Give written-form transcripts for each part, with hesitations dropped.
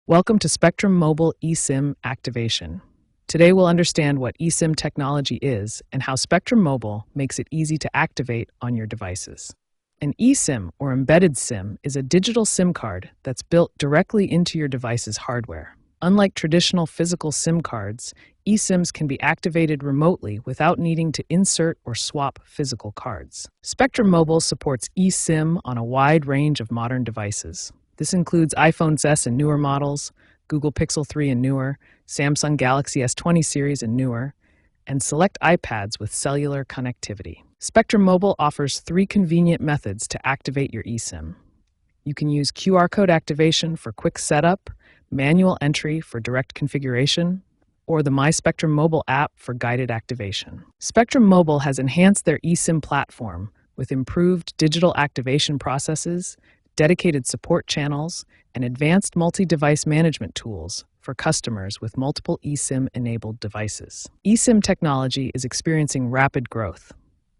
Welcome to Spectrum Mobile eSIM activation. Today we'll understand what eSIM technology is and how Spectrum Mobile makes it easy to activate on your devices. An eSIM, or embedded SIM, is a digital SIM card that's built directly into your device's hardware. Unlike traditional physical SIM cards, eSIMs can be activated remotely without needing to insert or swap physical cards. Spectrum Mobile supports eSIM on a wide range of modern devices. This includes iPhone S and newer models, Google Pixel 3 and newer, Samsung Galaxy S20 series and newer, and select iPads with cellular connectivity. Spectrum Mobile offers 3 convenient methods to activate your eSIM. You can use QR code activation for quick setup, manual entry for direct configuration, or the My Spectrum Mobile app for guided activation. Spectrum Mobile has enhanced their eSIM platform with improved digital activation processes, dedicated support channels, and advanced multi-device management tools for customers with multiple eSIM-enabled devices. eSIM technology is experiencing rapid growth.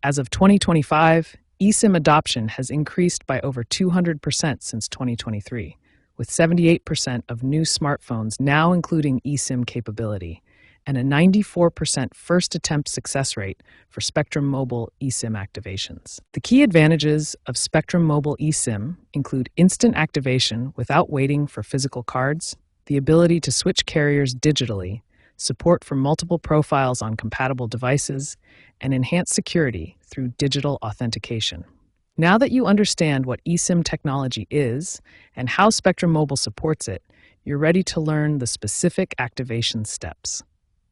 As of 2025, eSIM adoption has increased by over 200% since 2023, with 78% of new smartphones now including eSIM capability, and a 94% first-attempt success rate for Spectrum Mobile eSIM activations. The key advantages of Spectrum Mobile eSIM include instant activation without waiting for physical cards, the ability to switch carriers digitally, support for multiple profiles on compatible devices, and enhanced security through digital authentication. Now that you understand what eSIM technology is and how Spectrum Mobile supports it, you're ready to learn the specific activation steps.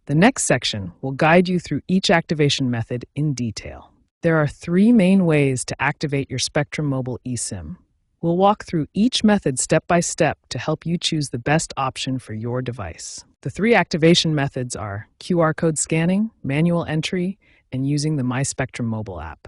The next section will guide you through each activation method in detail. There are 3 main ways to activate your Spectrum Mobile eSIM. We'll walk through each method step by step to help you choose the best option for your device. The 3 activation methods are QR code scanning, manual entry, and using the My Spectrum Mobile app.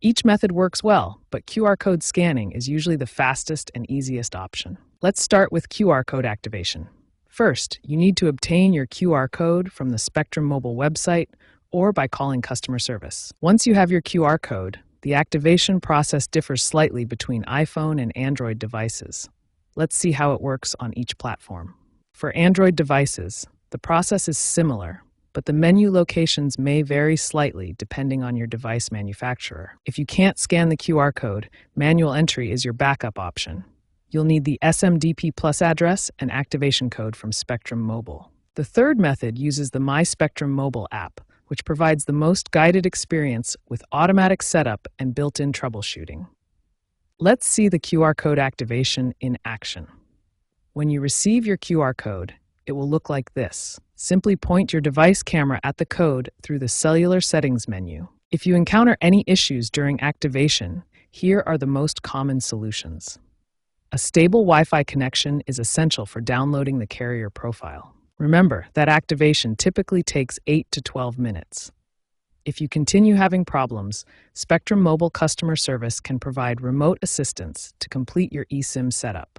Each method works well, but QR code scanning is usually the fastest and easiest option. Let's start with QR code activation. First, you need to obtain your QR code from the Spectrum Mobile website or by calling customer service. Once you have your QR code, the activation process differs slightly between iPhone and Android devices. Let's see how it works on each platform. For Android devices, the process is similar, but the menu locations may vary slightly depending on your device manufacturer. If you can't scan the QR code, manual entry is your backup option. You'll need the SMDP Plus address and activation code from Spectrum Mobile. The third method uses the My Spectrum Mobile app, which provides the most guided experience with automatic setup and built-in troubleshooting. Let's see the QR code activation in action. When you receive your QR code, it will look like this. Simply point your device camera at the code through the cellular settings menu. If you encounter any issues during activation, here are the most common solutions. A stable Wi-Fi connection is essential for downloading the carrier profile. Remember that activation typically takes 8 to 12 minutes. If you continue having problems, Spectrum Mobile customer service can provide remote assistance to complete your eSIM setup.